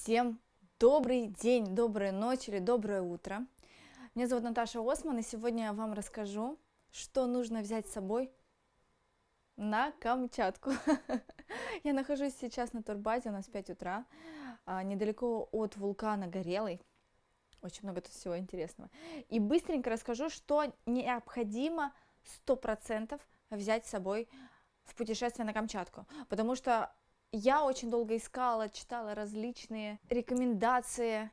Всем добрый день, добрая ночь или доброе утро. Меня зовут Наташа Осман, и сегодня я вам расскажу, что нужно взять с собой на Камчатку. Я нахожусь сейчас на турбазе, у нас 5 утра, недалеко от вулкана Горелый. Очень много тут всего интересного. И быстренько расскажу, что необходимо 100% взять с собой в путешествие на Камчатку. Потому что я очень долго искала, читала различные рекомендации,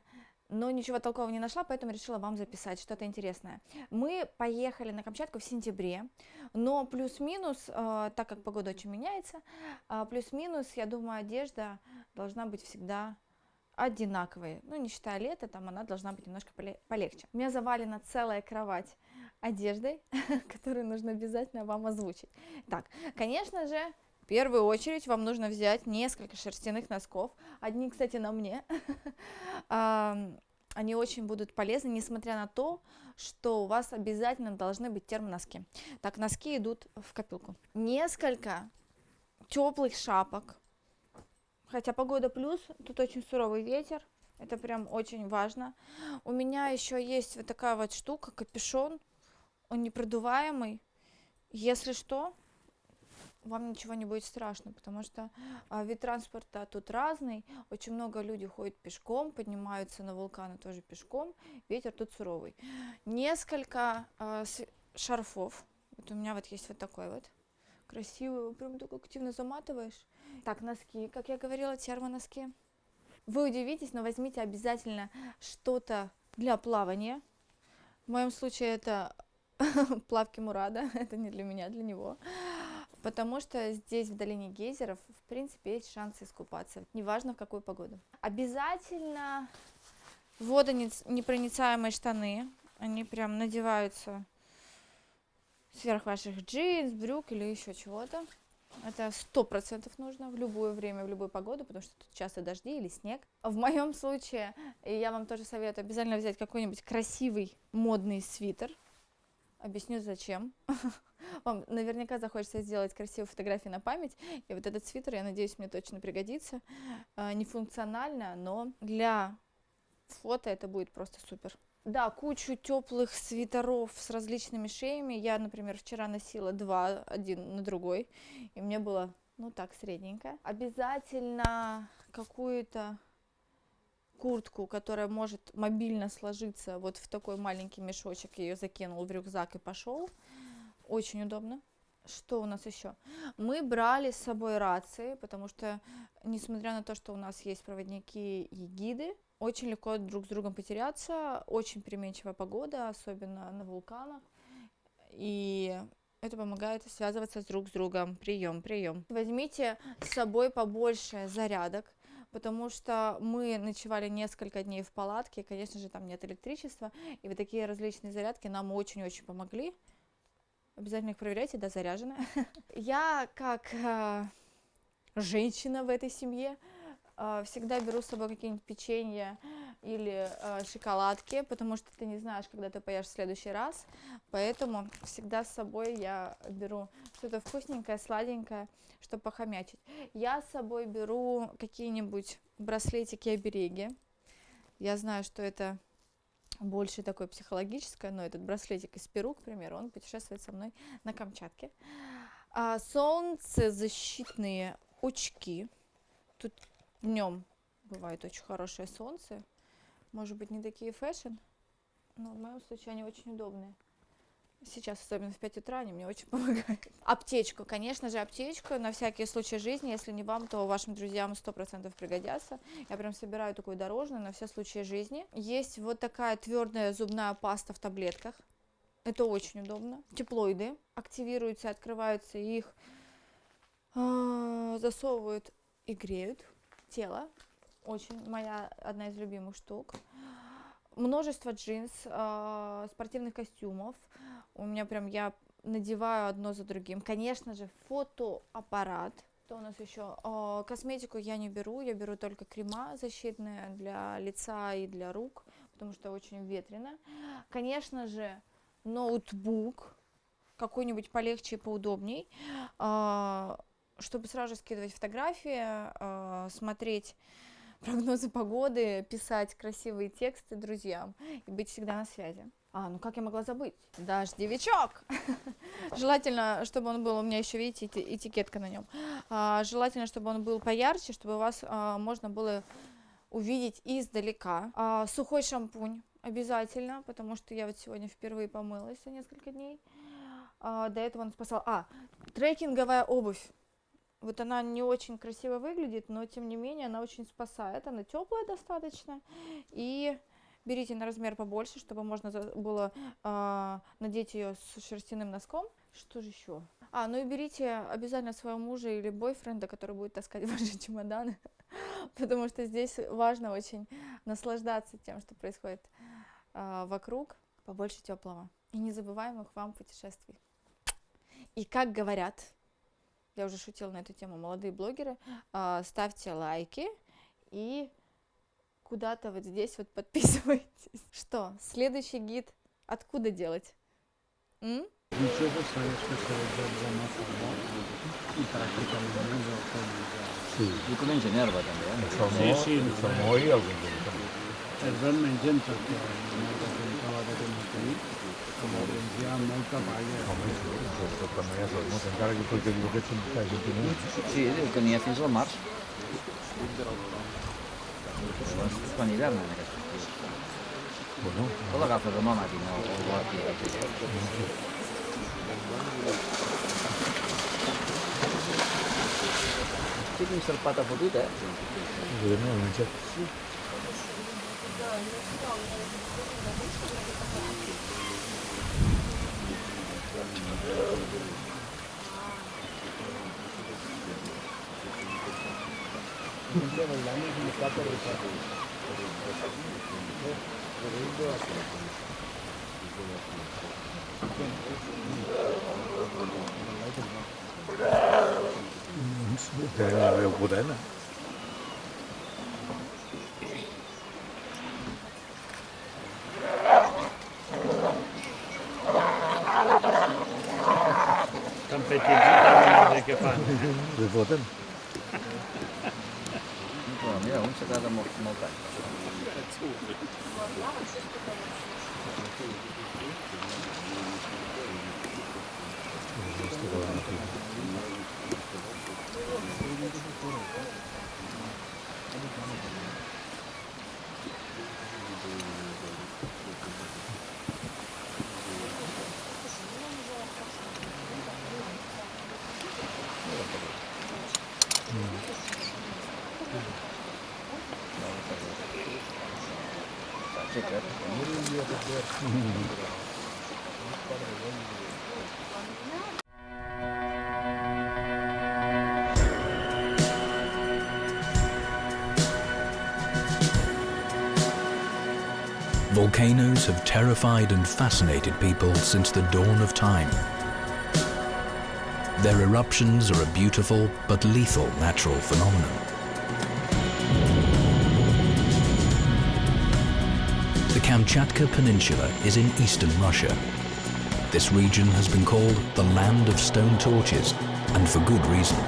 но ничего толкового не нашла, поэтому решила вам записать что-то интересное. Мы поехали на Камчатку в сентябре, но плюс-минус, так как погода очень меняется, плюс-минус, я думаю, одежда должна быть всегда одинаковые, ну не считая лета, там она должна быть немножко полегче. У меня завалена целая кровать одеждой, которую нужно обязательно вам озвучить. Так, конечно же, в первую очередь вам нужно взять несколько шерстяных носков. Одни, кстати, на мне. Они очень будут полезны, несмотря на то, что у вас обязательно должны быть термоноски. Так, носки идут в копилку. Несколько теплых шапок. Хотя погода плюс, тут очень суровый ветер, это прям очень важно. У меня еще есть вот такая вот штука, капюшон, он непродуваемый. Если что, вам ничего не будет страшно, потому что вид транспорта тут разный, очень много людей ходят пешком, поднимаются на вулканы тоже пешком, ветер тут суровый. Несколько шарфов, вот у меня вот есть вот такой вот. Красивый, его прям так активно заматываешь. Так, носки, как я говорила, термоноски. Вы удивитесь, но возьмите обязательно что-то для плавания. В моем случае это плавки Мурада, это не для меня, для него. Потому что здесь, в долине гейзеров, в принципе, есть шансы искупаться, неважно в какую погоду. Обязательно водонепроницаемые штаны, они прям надеваются сверх ваших джинс, брюк или еще чего-то. Это 100% нужно в любое время, в любую погоду, потому что тут часто дожди или снег. В моем случае, я вам тоже советую обязательно взять какой-нибудь красивый модный свитер. Объясню зачем. Вам наверняка захочется сделать красивые фотографии на память. И вот этот свитер, я надеюсь, мне точно пригодится. Не функционально, но для фото это будет просто супер. Да, кучу теплых свитеров с различными шеями. Я, например, вчера носила два, один на другой, и мне было, ну так, средненько. Обязательно какую-то куртку, которая может мобильно сложиться вот в такой маленький мешочек. Ее закинул в рюкзак и пошел. Очень удобно. Что у нас еще? Мы брали с собой рации, потому что, несмотря на то, что у нас есть проводники и гиды, очень легко друг с другом потеряться, очень переменчивая погода, особенно на вулканах, и это помогает связываться друг с другом. Прием. Возьмите с собой побольше зарядок, потому что мы ночевали несколько дней в палатке, и, конечно же, там нет электричества, и вот такие различные зарядки нам очень-очень помогли. Обязательно их проверяйте, да, заряжены. Я, как женщина в этой семье, всегда беру с собой какие-нибудь печенья или шоколадки, потому что ты не знаешь, когда ты поешь в следующий раз. Поэтому всегда с собой я беру что-то вкусненькое, сладенькое, чтобы похомячить. Я с собой беру какие-нибудь браслетики-обереги. Я знаю, что это больше такое психологическое, но этот браслетик из Перу, к примеру, он путешествует со мной на Камчатке. Солнцезащитные очки. Тут днем бывает очень хорошее солнце. Может быть, не такие фэшн, но в моем случае они очень удобные. Сейчас, особенно в 5 утра, они мне очень помогают. Аптечку, конечно же, аптечку на всякий случай жизни. Если не вам, то вашим друзьям 100% пригодятся. Я прям собираю такую дорожную на все случаи жизни. Есть вот такая твердая зубная паста в таблетках. Это очень удобно. Теплоиды активируются, открываются, их засовывают и греют тело. Очень моя одна из любимых штук. Множество джинс, спортивных костюмов. У меня прям я надеваю одно за другим. Конечно же, фотоаппарат. Что у нас еще? Косметику я не беру, я беру только крема защитные для лица и для рук, потому что очень ветрено. Конечно же, ноутбук, какой-нибудь полегче и поудобней, чтобы сразу же скидывать фотографии, смотреть прогнозы погоды, писать красивые тексты друзьям и быть всегда на связи. Ну как я могла забыть? Дождевичок! Желательно, чтобы он был, у меня еще, видите, этикетка на нем. Желательно, чтобы он был поярче, чтобы вас можно было увидеть издалека. Сухой шампунь обязательно, потому что я вот сегодня впервые помылась за несколько дней. До этого он спасал. Трекинговая обувь. Вот она не очень красиво выглядит, но тем не менее она очень спасает. Она теплая достаточно. И берите на размер побольше, чтобы можно было надеть ее с шерстяным носком. Что же еще? Ну и берите обязательно своего мужа или бойфренда, который будет таскать ваши чемоданы. Потому что здесь важно очень наслаждаться тем, что происходит вокруг. Побольше теплого. И незабываемых вам путешествий. И как говорят, я уже шутила на эту тему, молодые блогеры, ставьте лайки и куда-то вот здесь вот подписывайтесь. Что, следующий гид откуда делать? Io comincio in erba també, eh? Sì, informó y algún día. Realmente en perquè m'ha presentat aquí, com hi ha molta palla. També ja sóc, no? Encara que perquè diu que ets un país contingut. Sí, diu que n'hi ha fins al març. És quan hivernen aquests dies. Bueno. O l'agafes amb la màquina o l'agafes. Sí, quin serpat ha fotut, eh? Podem anar a menjar. La veu potena. Tan petits que fan. De poten. Però mira, un s'ha quedat molt tard. Volcanoes have terrified and fascinated people since the dawn of time. Their eruptions are a beautiful but lethal natural phenomenon. The Kamchatka Peninsula is in eastern Russia. This region has been called the land of stone torches, and for good reason.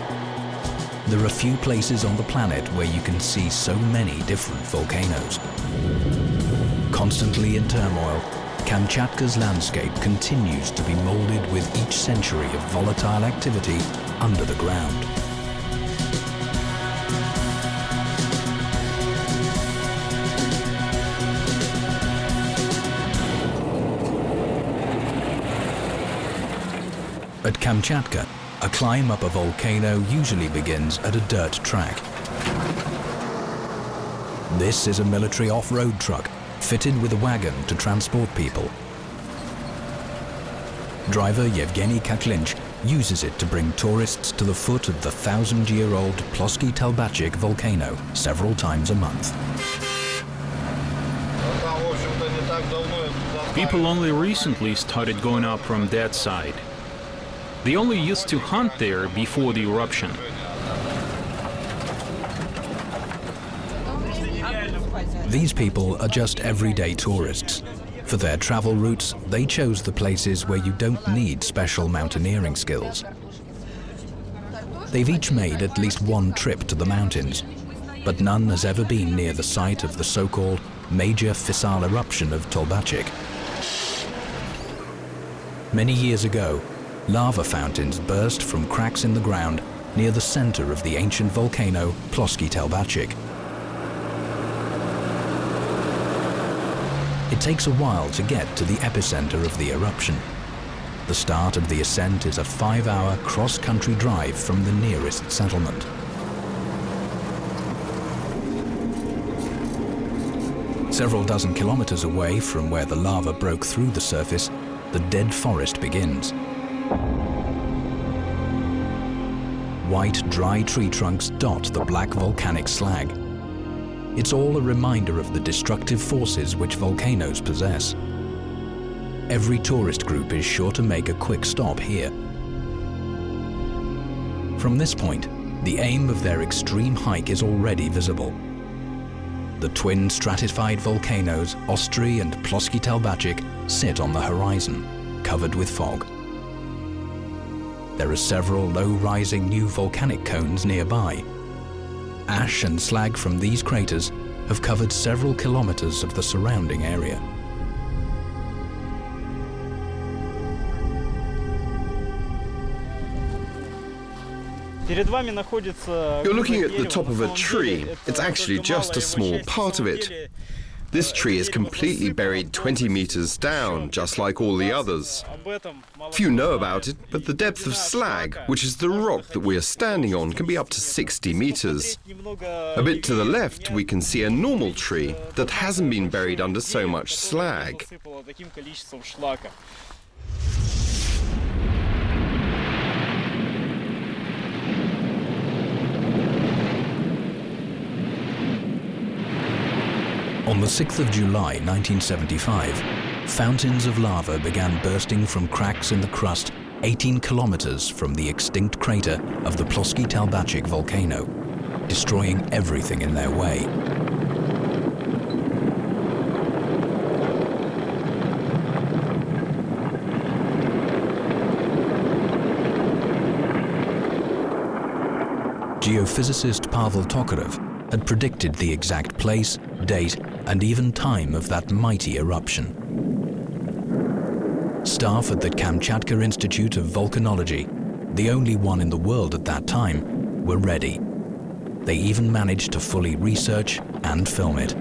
There are few places on the planet where you can see so many different volcanoes. Constantly in turmoil, Kamchatka's landscape continues to be molded with each century of volatile activity under the ground. At Kamchatka, a climb up a volcano usually begins at a dirt track. This is a military off-road truck fitted with a wagon to transport people. Driver Yevgeny Kaklinch uses it to bring tourists to the foot of the 1,000-year-old Plosky Telbachik volcano several times a month. People only recently started going up from that side. They only used to hunt there before the eruption. These people are just everyday tourists. For their travel routes, they chose the places where you don't need special mountaineering skills. They've each made at least one trip to the mountains. but none has ever been near the site of the so-called major fissile eruption of Tolbachik. Many years ago, lava fountains burst from cracks in the ground near the center of the ancient volcano Ploski Telbachik. It takes a while to get to the epicenter of the eruption. The start of the ascent is a 5-hour cross-country drive from the nearest settlement. Several dozen kilometers away from where the lava broke through the surface, the dead forest begins. White, dry tree trunks dot the black volcanic slag. It's all a reminder of the destructive forces which volcanoes possess. Every tourist group is sure to make a quick stop here. From this point, the aim of their extreme hike is already visible. The twin stratified volcanoes Ostry and Ploski Telbachik sit on the horizon, covered with fog. There are several low-rising new volcanic cones nearby. Ash and slag from these craters have covered several kilometers of the surrounding area. You're looking at the top of a tree. It's actually just a small part of it. This tree is completely buried 20 meters down, just like all the others. Few know about it, but the depth of slag, which is the rock that we are standing on, can be up to 60 meters. A bit to the left, we can see a normal tree that hasn't been buried under so much slag. On the 6th of July 1975, fountains of lava began bursting from cracks in the crust 18 kilometers from the extinct crater of the Ploski Telbachik volcano, destroying everything in their way. Geophysicist Pavel Tokarev had predicted the exact place, date, and even time of that mighty eruption. Staff at the Kamchatka Institute of Volcanology, the only one in the world at that time, were ready. They even managed to fully research and film it.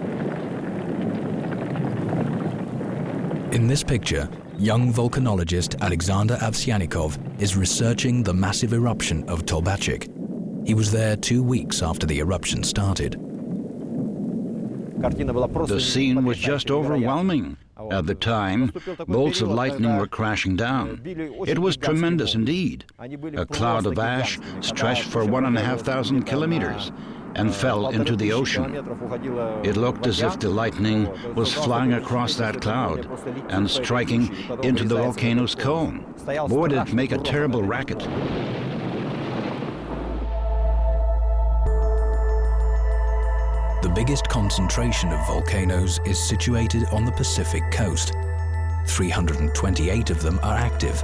In this picture, young volcanologist Alexander Avsyanikov is researching the massive eruption of Tolbachik. He was there 2 weeks after the eruption started. The scene was just overwhelming. At the time, bolts of lightning were crashing down. It was tremendous indeed. A cloud of ash stretched for 1,500 kilometers and fell into the ocean. It looked as if the lightning was flying across that cloud and striking into the volcano's cone. Boy, did it make a terrible racket. The biggest concentration of volcanoes is situated on the Pacific coast. 328 of them are active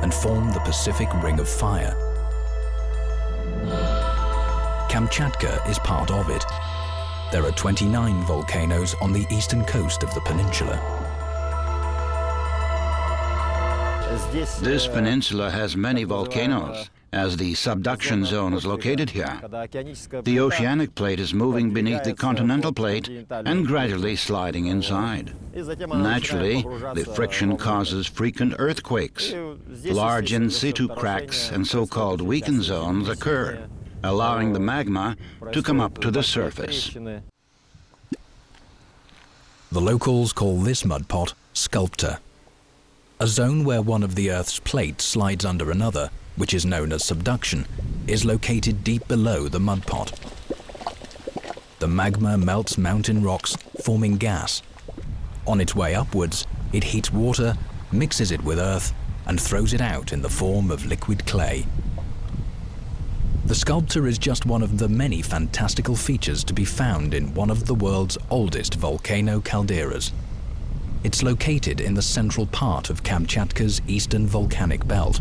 and form the Pacific Ring of Fire. Kamchatka is part of it. There are 29 volcanoes on the eastern coast of the peninsula. This peninsula has many volcanoes, as the subduction zone is located here. The oceanic plate is moving beneath the continental plate and gradually sliding inside. Naturally, the friction causes frequent earthquakes. Large in situ cracks and so-called weakened zones occur, allowing the magma to come up to the surface. The locals call this mud pot sculptor. A zone where one of the Earth's plates slides under another, which is known as subduction, is located deep below the mud pot. The magma melts mountain rocks, forming gas. On its way upwards, it heats water, mixes it with earth, and throws it out in the form of liquid clay. The sculptor is just one of the many fantastical features to be found in one of the world's oldest volcano calderas. It's located in the central part of Kamchatka's eastern volcanic belt.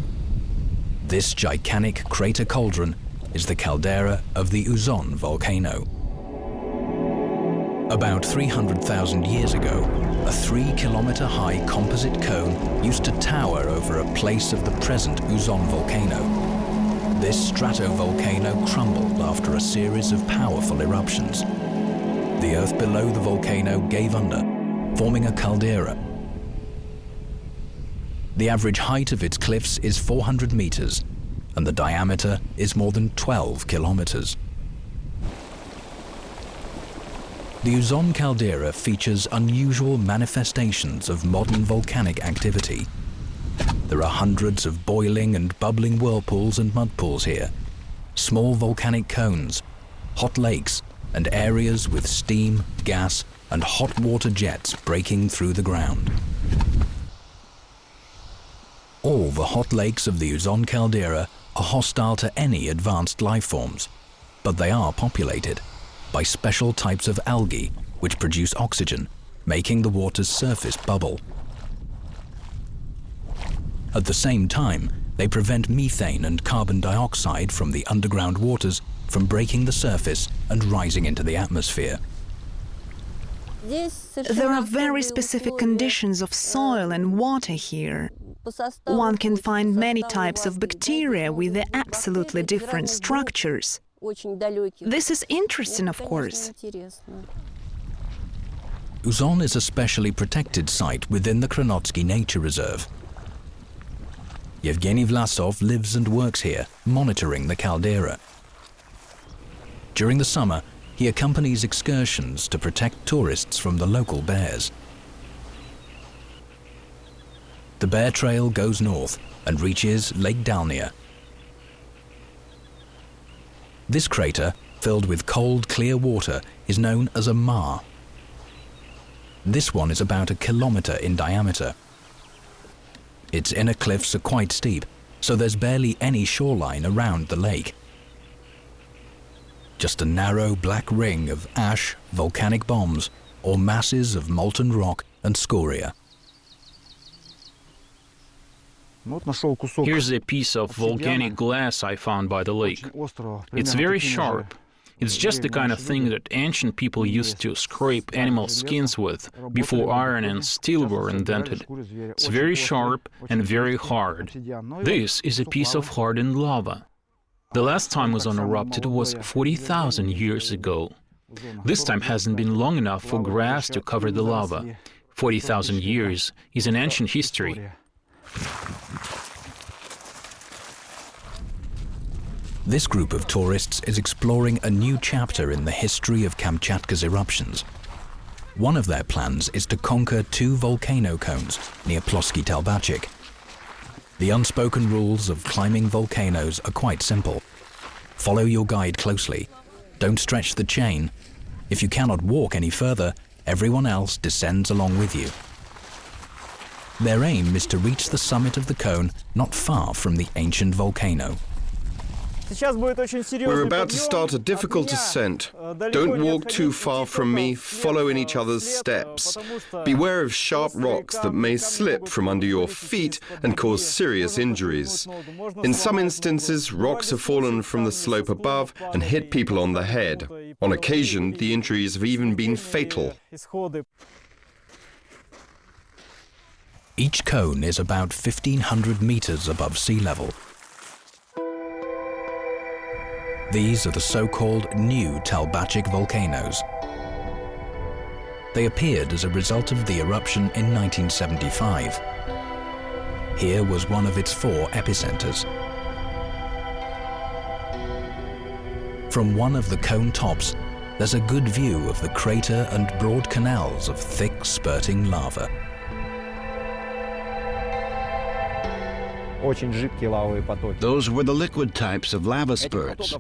This gigantic crater cauldron is the caldera of the Uzon volcano. About 300,000 years ago, a 3-kilometer-high composite cone used to tower over a place of the present Uzon volcano. This stratovolcano crumbled after a series of powerful eruptions. The earth below the volcano gave under, forming a caldera. The average height of its cliffs is 400 meters, and the diameter is more than 12 kilometers. The Uzon caldera features unusual manifestations of modern volcanic activity. There are hundreds of boiling and bubbling whirlpools and mud pools here, small volcanic cones, hot lakes, and areas with steam, gas, and hot water jets breaking through the ground. All the hot lakes of the Uzon caldera are hostile to any advanced life forms, but they are populated by special types of algae which produce oxygen, making the water's surface bubble. At the same time, they prevent methane and carbon dioxide from the underground waters from breaking the surface and rising into the atmosphere. There are very specific conditions of soil and water here. One can find many types of bacteria with absolutely different structures. This is interesting, of course. Uzon is a specially protected site within the Kronotsky Nature Reserve. Yevgeny Vlasov lives and works here, monitoring the caldera. During the summer, he accompanies excursions to protect tourists from the local bears. The bear trail goes north and reaches Lake Dalnia. This crater, filled with cold, clear water, is known as a maar. This one is about 1 kilometer in diameter. Its inner cliffs are quite steep, so there's barely any shoreline around the lake. Just a narrow black ring of ash, volcanic bombs, or masses of molten rock and scoria. Here's a piece of volcanic glass I found by the lake. It's very sharp. It's just the kind of thing that ancient people used to scrape animal skins with before iron and steel were invented. It's very sharp and very hard. This is a piece of hardened lava. The last time Uzon erupted was 40,000 years ago. This time hasn't been long enough for grass to cover the lava. 40,000 years is an ancient history. This group of tourists is exploring a new chapter in the history of Kamchatka's eruptions. One of their plans is to conquer 2 volcano cones near Ploski Talbachik. The unspoken rules of climbing volcanoes are quite simple. Follow your guide closely. Don't stretch the chain. If you cannot walk any further, everyone else descends along with you. Their aim is to reach the summit of the cone not far from the ancient volcano. We're about to start a difficult descent. Don't walk too far from me, follow in each other's steps. Beware of sharp rocks that may slip from under your feet and cause serious injuries. In some instances, rocks have fallen from the slope above and hit people on the head. On occasion, the injuries have even been fatal. Each cone is about 1,500 meters above sea level. These are the so-called new Talbachik volcanoes. They appeared as a result of the eruption in 1975. Here was one of its 4 epicenters. From one of the cone tops, there's a good view of the crater and broad canals of thick, spurting lava. Those were the liquid types of lava spurts.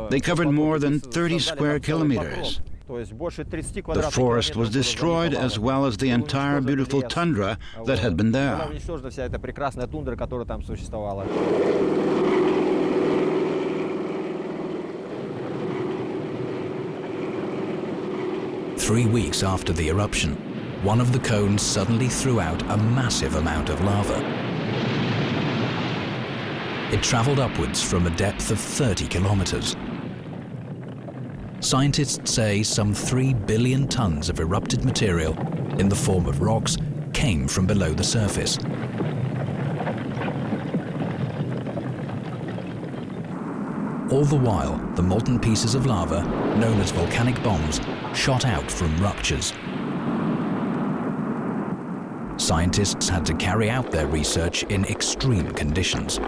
They covered more than 30 square kilometers. The forest was destroyed as well as the entire beautiful tundra that had been there. 3 weeks after the eruption, one of the cones suddenly threw out a massive amount of lava. It traveled upwards from a depth of 30 kilometers. scientists say some 3 billion tons of erupted material in the form of rocks came from below the surface. All the while, the molten pieces of lava, known as volcanic bombs, shot out from ruptures. Scientists had to carry out their research in extreme conditions.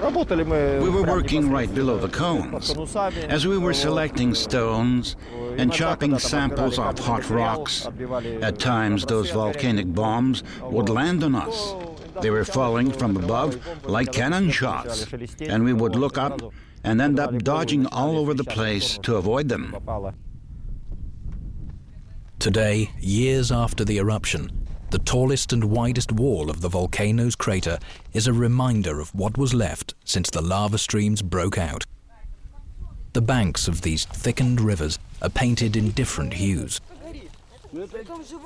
We were working right below the cones. As we were selecting stones and chopping samples off hot rocks, at times those volcanic bombs would land on us. They were falling from above like cannon shots, and we would look up and end up dodging all over the place to avoid them. Today, years after the eruption, the tallest and widest wall of the volcano's crater is a reminder of what was left since the lava streams broke out. The banks of these thickened rivers are painted in different hues.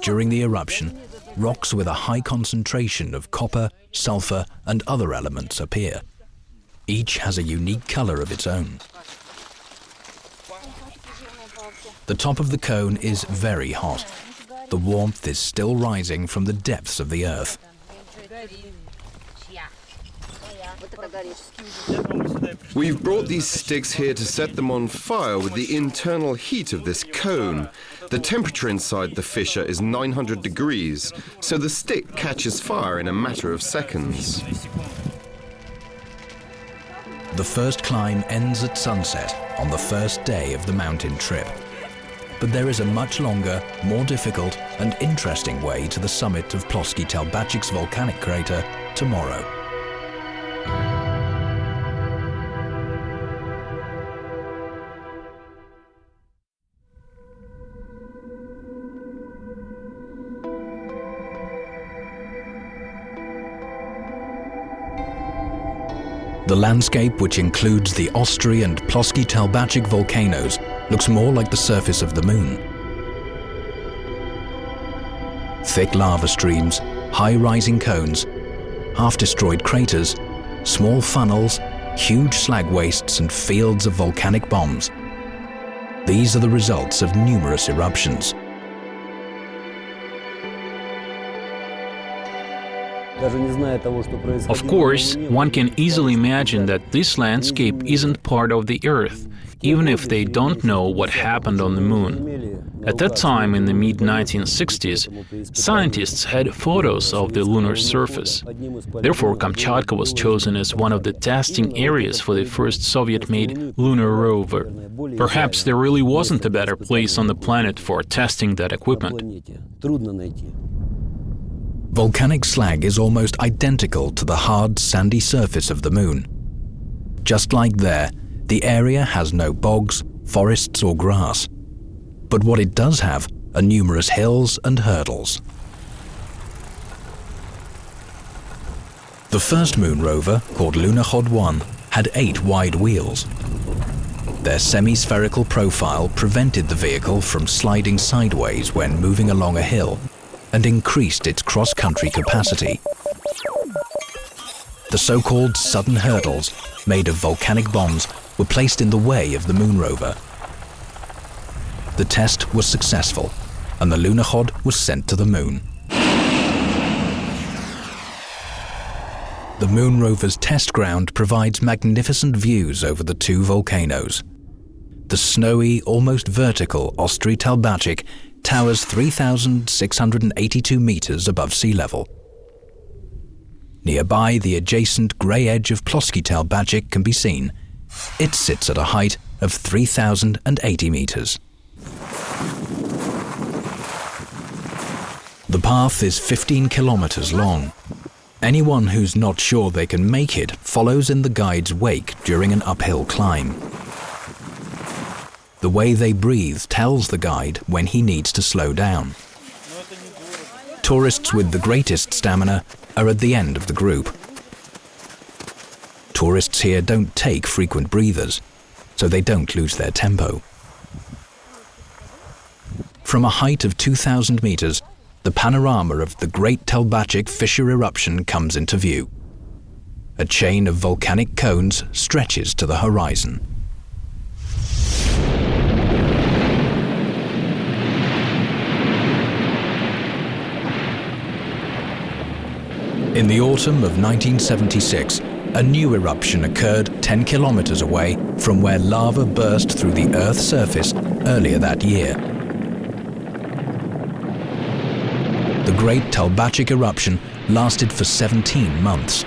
During the eruption, rocks with a high concentration of copper, sulfur, and other elements appear. Each has a unique color of its own. The top of the cone is very hot. The warmth is still rising from the depths of the earth. We've brought these sticks here to set them on fire with the internal heat of this cone. The temperature inside the fissure is 900 degrees, so the stick catches fire in a matter of seconds. The first climb ends at sunset on the first day of the mountain trip. But there is a much longer, more difficult and interesting way to the summit of Ploski Telbachik's volcanic crater tomorrow. The landscape, which includes the Ostry and Ploski Telbachik volcanoes, looks more like the surface of the moon. Thick lava streams, high-rising cones, half-destroyed craters, small funnels, huge slag wastes and fields of volcanic bombs. These are the results of numerous eruptions. Of course, one can easily imagine that this landscape isn't part of the Earth, even if they don't know what happened on the Moon. At that time, in the mid-1960s, scientists had photos of the lunar surface. Therefore, Kamchatka was chosen as one of the testing areas for the first Soviet-made lunar rover. Perhaps there really wasn't a better place on the planet for testing that equipment. Volcanic slag is almost identical to the hard, sandy surface of the Moon. Just like there, the area has no bogs, forests or grass. But what it does have are numerous hills and hurdles. The first Moon rover, called Lunokhod 1, had 8 wide wheels. Their semi-spherical profile prevented the vehicle from sliding sideways when moving along a hill, and increased its cross-country capacity. The so-called sudden hurdles, made of volcanic bombs, were placed in the way of the Moon rover. The test was successful, and the Lunokhod was sent to the Moon. The Moon rover's test ground provides magnificent views over the 2 volcanoes. The snowy, almost vertical Ostry Telbachik towers 3,682 meters above sea level. Nearby, the adjacent grey edge of Ploski Telbachik can be seen. It sits at a height of 3,080 meters. The path is 15 kilometers long. Anyone who's not sure they can make it follows in the guide's wake during an uphill climb. The way they breathe tells the guide when he needs to slow down. Tourists with the greatest stamina are at the end of the group. Tourists here don't take frequent breathers, so they don't lose their tempo. From a height of 2,000 meters, the panorama of the Great Telbachik fissure eruption comes into view. A chain of volcanic cones stretches to the horizon. In the autumn of 1976, a new eruption occurred 10 kilometers away from where lava burst through the Earth's surface earlier that year. The Great Talbachik eruption lasted for 17 months.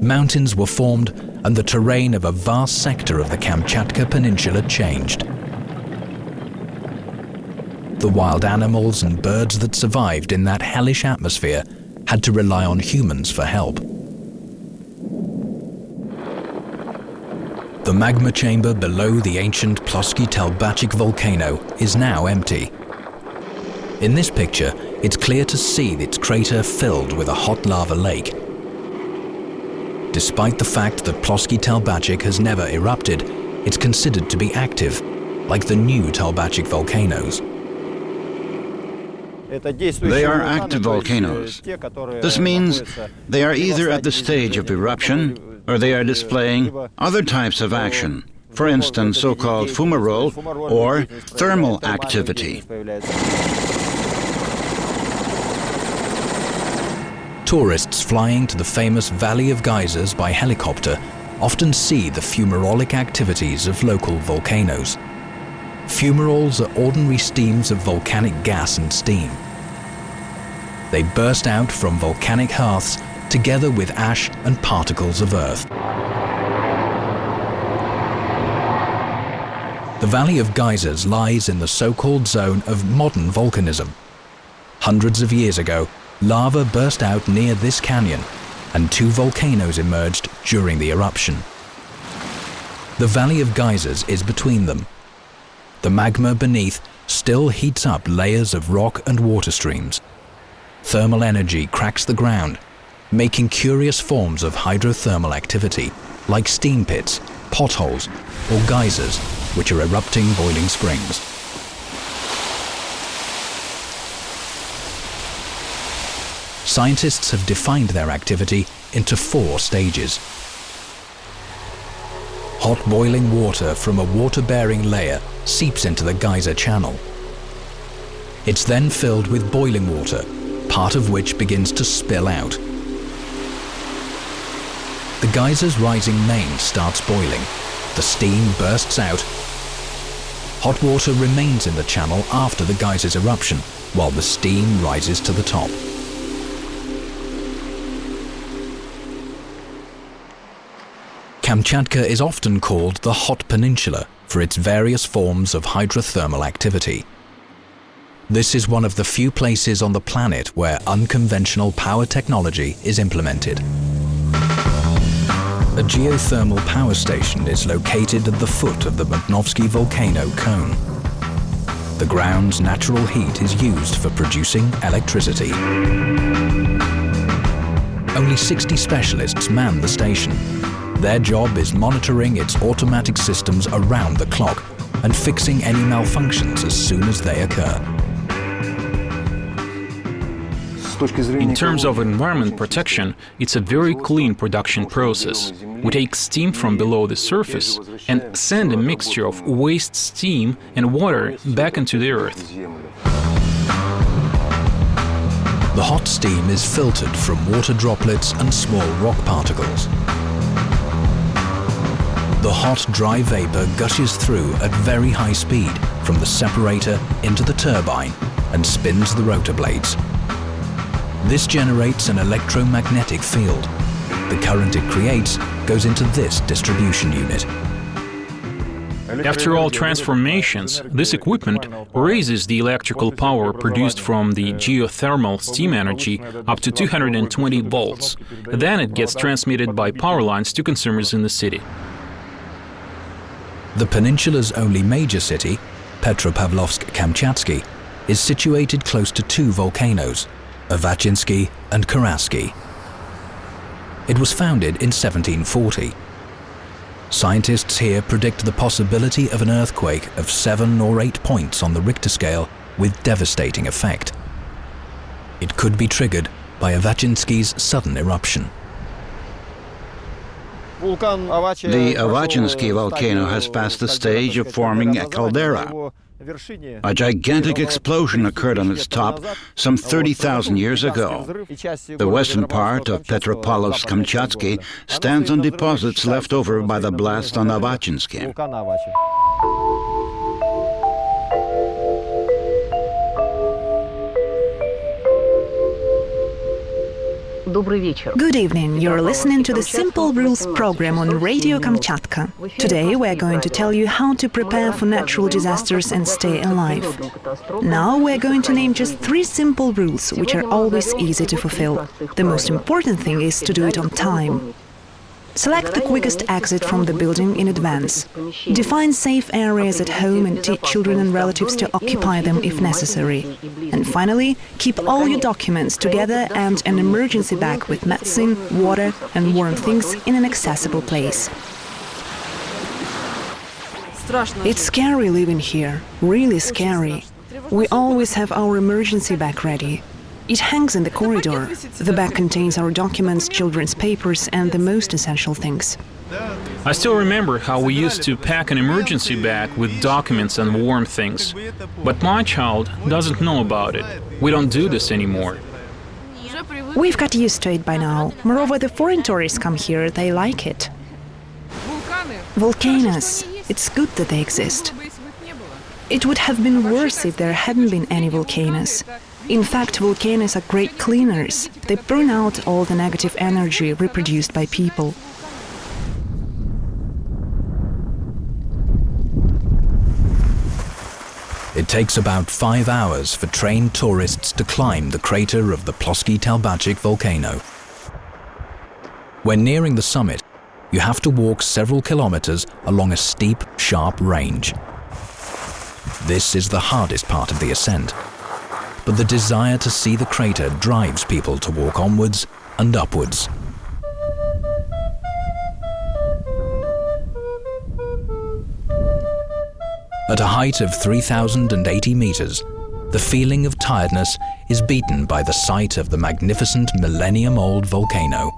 Mountains were formed and the terrain of a vast sector of the Kamchatka Peninsula changed. The wild animals and birds that survived in that hellish atmosphere had to rely on humans for help. The magma chamber below the ancient Ploski Talbachik volcano is now empty. In this picture, it's clear to see its crater filled with a hot lava lake. Despite the fact that Ploski Talbachik has never erupted, it's considered to be active, like the new Talbachik volcanoes. They are active volcanoes. This means they are either at the stage of eruption or they are displaying other types of action, for instance, so-called fumarole or thermal activity. Tourists flying to the famous Valley of Geysers by helicopter often see the fumarolic activities of local volcanoes. Fumaroles are ordinary streams of volcanic gas and steam. They burst out from volcanic hearths together with ash and particles of earth. The Valley of Geysers lies in the so-called zone of modern volcanism. Hundreds of years ago, lava burst out near this canyon, and two volcanoes emerged during the eruption. The Valley of Geysers is between them. The magma beneath still heats up layers of rock and water streams. Thermal energy cracks the ground, making curious forms of hydrothermal activity, like steam pits, potholes, or geysers, which are erupting boiling springs. Scientists have defined their activity into 4 stages. Hot boiling water from a water-bearing layer seeps into the geyser channel. It's then filled with boiling water, part of which begins to spill out. The geyser's rising main starts boiling. The steam bursts out. Hot water remains in the channel after the geyser's eruption, while the steam rises to the top. Kamchatka is often called the Hot Peninsula for its various forms of hydrothermal activity. This is one of the few places on the planet where unconventional power technology is implemented. A geothermal power station is located at the foot of the Mutnovsky volcano cone. The ground's natural heat is used for producing electricity. Only 60 specialists man the station. Their job is monitoring its automatic systems around the clock and fixing any malfunctions as soon as they occur. In terms of environment protection, it's a very clean production process. We take steam from below the surface and send a mixture of waste steam and water back into the earth. The hot steam is filtered from water droplets and small rock particles. The hot, dry vapor gushes through at very high speed from the separator into the turbine and spins the rotor blades. This generates an electromagnetic field. The current it creates goes into this distribution unit. After all transformations, this equipment raises the electrical power produced from the geothermal steam energy up to 220 volts. Then it gets transmitted by power lines to consumers in the city. The peninsula's only major city, Petropavlovsk-Kamchatsky, is situated close to 2 volcanoes, Avachinsky and Karasky. It was founded in 1740. Scientists here predict the possibility of an earthquake of 7 or 8 points on the Richter scale with devastating effect. It could be triggered by Avachinsky's sudden eruption. The Avachinsky volcano has passed the stage of forming a caldera. A gigantic explosion occurred on its top some 30,000 years ago. The western part of Petropavlovsk-Kamchatsky stands on deposits left over by the blast on Avachinsky. Good evening, you're listening to the Simple Rules program on Radio Kamchatka. Today we're going to tell you how to prepare for natural disasters and stay alive. Now we're going to name just 3 simple rules which are always easy to fulfill. The most important thing is to do it on time. Select the quickest exit from the building in advance. Define safe areas at home and teach children and relatives to occupy them if necessary. And finally, keep all your documents together and an emergency bag with medicine, water and warm things in an accessible place. It's scary living here, really scary. We always have our emergency bag ready. It hangs in the corridor. The bag contains our documents, children's papers and the most essential things. I still remember how we used to pack an emergency bag with documents and warm things. But my child doesn't know about it. We don't do this anymore. We've got used to it by now. Moreover, the foreign tourists come here, they like it. Volcanoes. It's good that they exist. It would have been worse if there hadn't been any volcanoes. In fact, volcanoes are great cleaners. They burn out all the negative energy reproduced by people. It takes about 5 hours for trained tourists to climb the crater of the Ploski Talbachik volcano. When nearing the summit, you have to walk several kilometers along a steep, sharp range. This is the hardest part of the ascent. But the desire to see the crater drives people to walk onwards and upwards. At a height of 3,080 meters, the feeling of tiredness is beaten by the sight of the magnificent millennium-old volcano.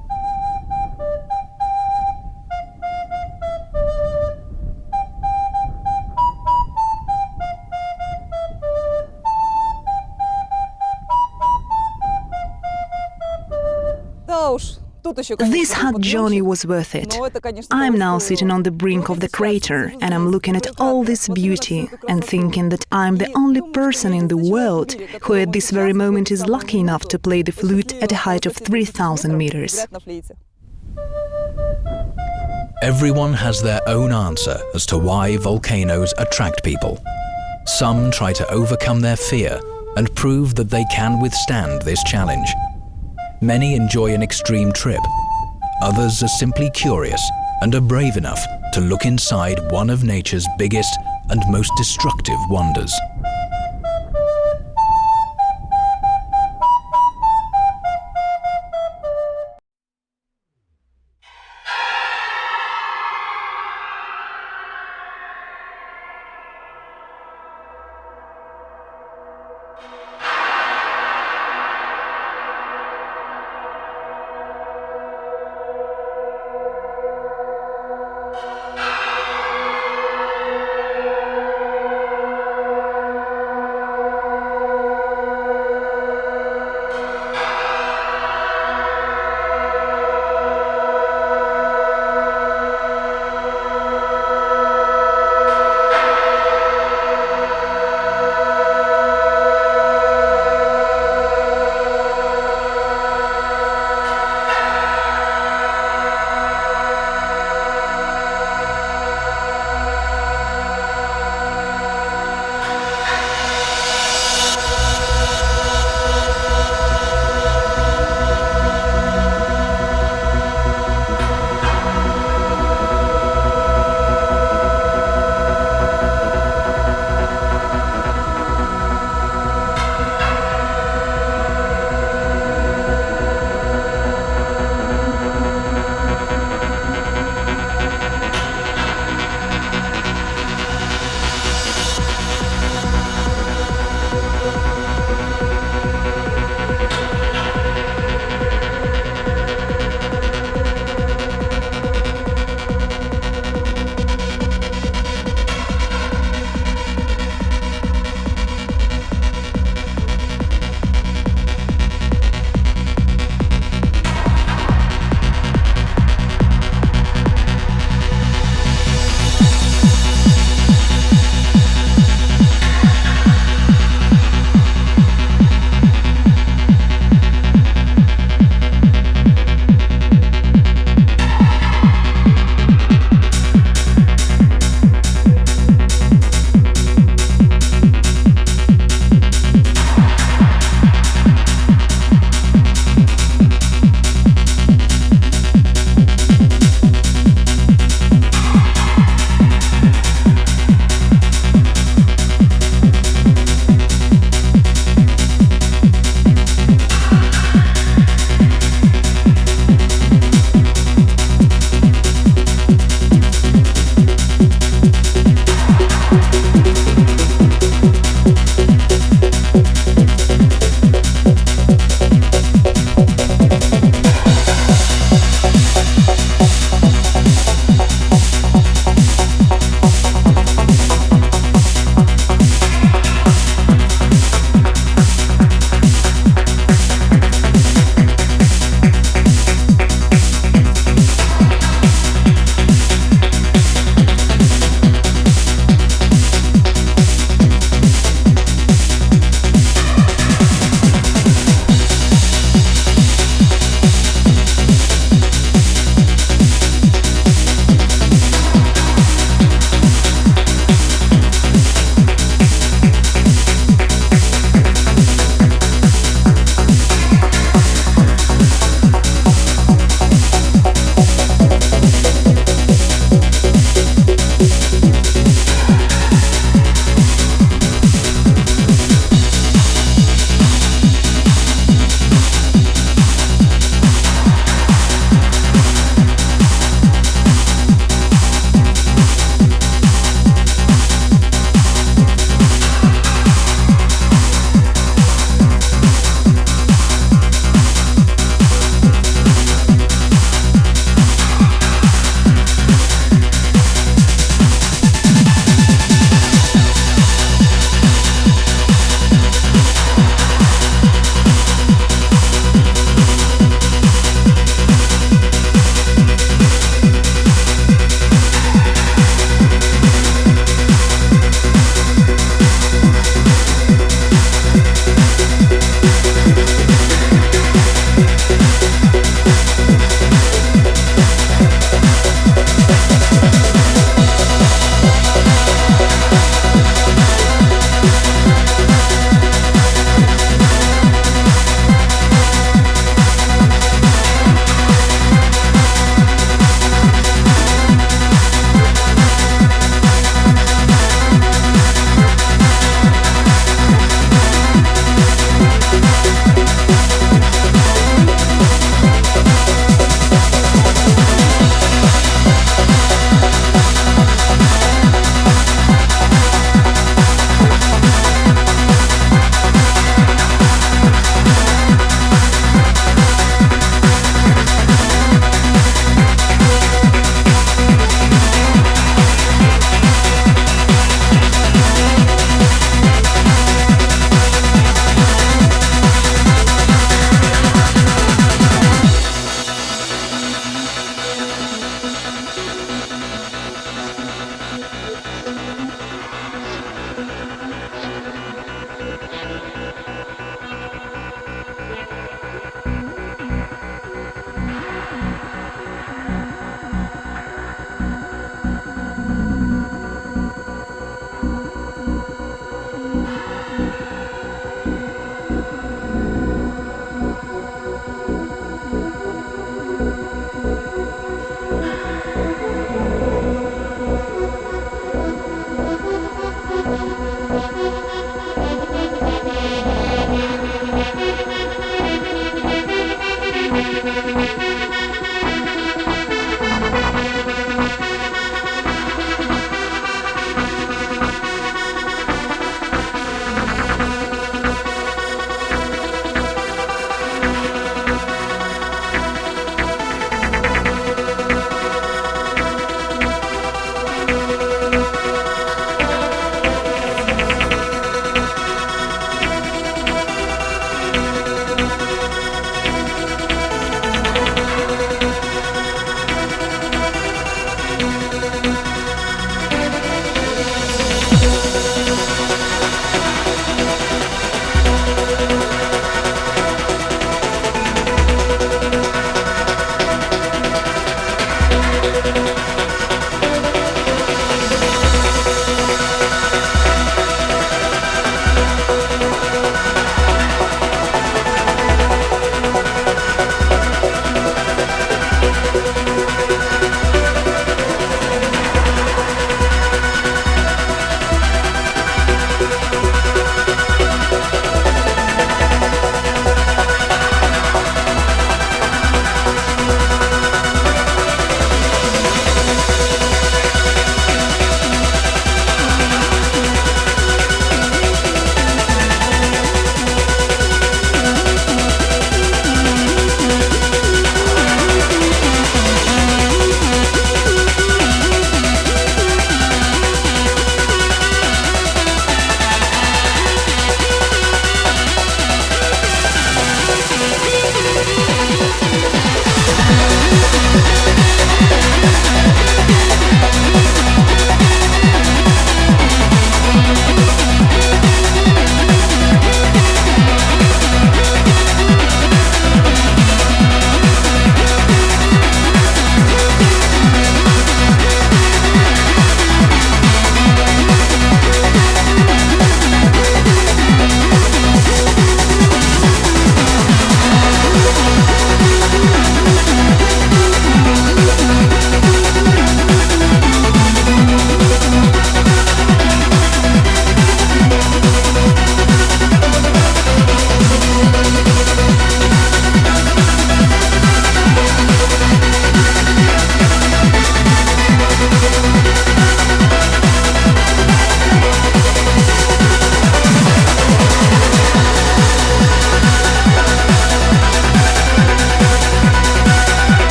This hot journey was worth it. I'm now sitting on the brink of the crater and I'm looking at all this beauty and thinking that I'm the only person in the world who at this very moment is lucky enough to play the flute at a height of 3,000 meters. Everyone has their own answer as to why volcanoes attract people. Some try to overcome their fear and prove that they can withstand this challenge. Many enjoy an extreme trip. Others are simply curious and are brave enough to look inside one of nature's biggest and most destructive wonders.